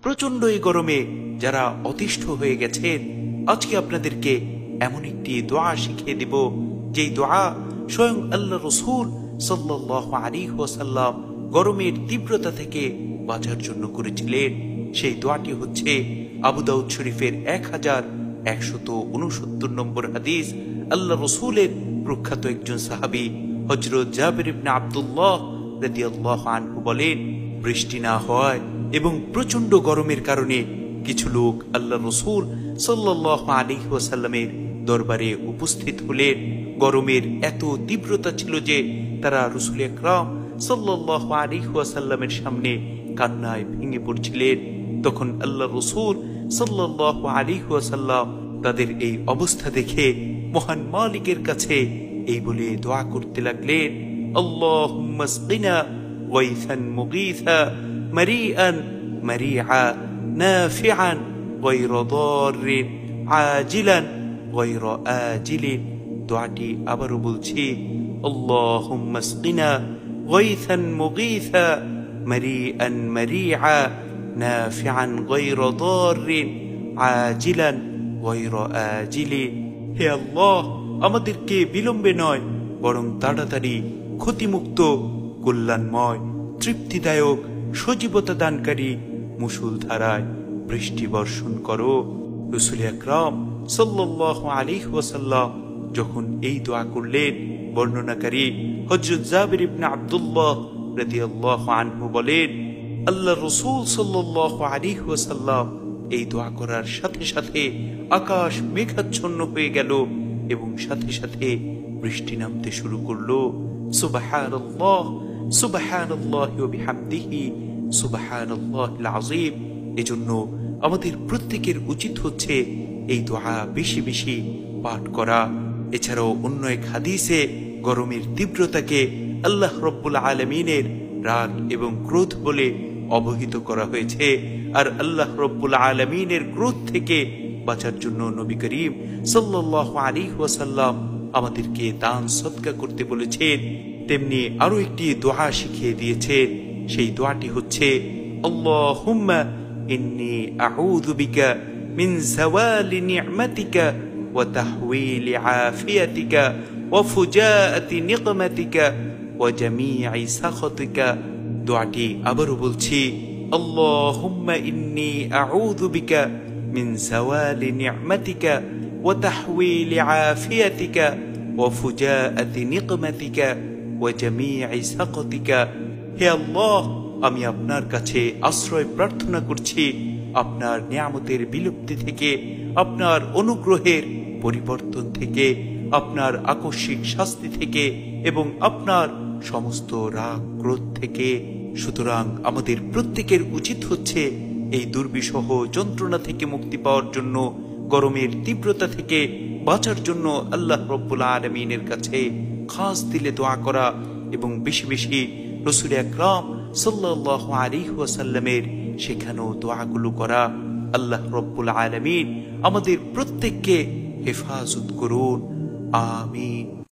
প্রচন্ড এই গরমে যারা অতিষ্ঠ হয়ে গেছেন, আজকে আপনাদেরকে এমন একটি দোয়া শিখিয়ে দিব, যেই দোয়া স্বয়ং আল্লাহ রাসূল সাল্লাল্লাহু আলাইহি ওয়াসাল্লাম গরমের তীব্রতা থেকে বাঁচার জন্য করেছিলেন। সেই দোয়াটি হচ্ছে আবু দাউদ শরীফের 1169 নম্বর হাদিস। আল্লাহ রাসূলের প্রখ্যাত একজন সাহাবী হযরত জাবির ইবনে আব্দুল্লাহ রাদিয়াল্লাহু আনহু বলেন, বৃষ্টি না হওয়ায় এবং প্রচন্ড গরমের কারণে কিছু লোক আল্লাহ রাসূল সাল্লাল্লাহু আলাইহি ওয়াসাল্লামের দরবারে উপস্থিত হলেন। গরমের এত তীব্রতা ছিল যে তারা রাসূল আকরাম সাল্লাল্লাহু আলাইহি ওয়াসাল্লামের সামনে কান্নায় ভেঙে পড়ছিলেন। তখন আল্লাহ রাসূল সাল্লাল্লাহু আলাইহি ওয়াসাল্লাম তাদের এই অবস্থা দেখে মহান মালিকের কাছে এই বলে দোয়া করতে লাগলেন, আল্লাহুম্মা আসকিনা গায়সান মুগীসা মারিআন মারিআ নাফিআন গায়রা দাররিন আজিলান গায়রা আজিলিন। দোয়াটি আবারও বলছি, আল্লাহুম্মা আসকিনা গায়সান মুগীসা মারিআন মারিআ নাফিআন গায়রা দাররিন আজিলান গায়রা আজিলিন। হে আল্লাহ, আমাদেরকে বিলম্বে নয় বরং তাড়াতাড়ি ক্ষতিমুক্ত, কল্যাণময়, তৃপ্তিদায়ক, সজীবতা দানকারী মুষলধারায় বৃষ্টি বর্ষণ করো। রাসূল আকরাম সাল্লাল্লাহু আলাইহি ওয়াসাল্লাম যখন এই দোয়া করলেন, বর্ণনাকারী হযরত জাবির ইবনে আব্দুল্লাহ রাদিয়াল্লাহু আনহু বলেন, আল্লাহ রাসূল সাল্লাল্লাহু আলাইহি ওয়াসাল্লাম এই দোয়া করার সাথে সাথে আকাশ মেঘাচ্ছন্ন হয়ে গেল এবং সাথে সাথে বৃষ্টি নামতে শুরু করলো। সুবহানাল্লাহ, সুবহানাল্লাহি ওয়া বিহামদিহি, সুবহানাল্লাহিল আযীম। এজন্য আমাদের প্রত্যেকের উচিত হচ্ছে এই দোয়া বেশি বেশি পাঠ করা। এছাড়াও অন্য এক হাদিসে গরমের তীব্রতাকে আল্লাহ রাব্বুল আলামিনের রাগ এবং ক্রোধ বলে অবহিত করা হয়েছে। আর আল্লাহ রাব্বুল আলামিনের ক্রোধ থেকে বাঁচার জন্য নবী করিম সাল্লাল্লাহু আলাইহি ওয়াসাল্লাম আমাদেরকে দান সদকা করতে বলেছেন। তেমনি আরো একটি দোয়া শিখিয়ে দিয়েছেন। সেই দোয়াটি হচ্ছে, আল্লাহুম্মা ইন্নী আউযু বিকা মিন যাওয়ালি নি'মাতিকা ওয়া তাহওয়িলি আফিয়াতিকা ওয়া ফুজাআতি নিকমাতিকা ওয়া জামি'i সাখাতিকা। দোয়াটি আবারও বলছি, আল্লাহুম্মা ইন্নী আউযু বিকা মিন যাওয়ালি নি'মাতিকা ওয়া তাহওয়িলি আফিয়াতিকা ওয়া ফুজাআতি নিকমাতিকা ওয়া জামি'i সাখাতিকা। হে আল্লাহ, আমি আপনার কাছে আশ্রয় প্রার্থনা করছি আপনার নিয়ামতের বিলুপ্তি থেকে, আপনার অনুগ্রহের পরিবর্তন থেকে, আপনার আকস্মিক শাস্তি থেকে এবং আপনার সমস্ত রাগ ক্রোধ থেকে। সুতরাং আমাদের প্রত্যেকের উচিত হচ্ছে এই দুর্বিষহ যন্ত্রণা থেকে মুক্তি পাওয়ার জন্য, গরমের তীব্রতা থেকে বাঁচার জন্য আল্লাহ রাব্বুল আলামিনের কাছে খাস দিলে দোয়া করা এবং বেশি বেশি রাসূল আকরাম সাল্লাল্লাহু আলাইহি ওয়াসাল্লামের শেখানো দোয়াগুলো করা। আল্লাহ রাব্বুল আলামিন আমাদের প্রত্যেককে হেফাজত করুন। আমিন।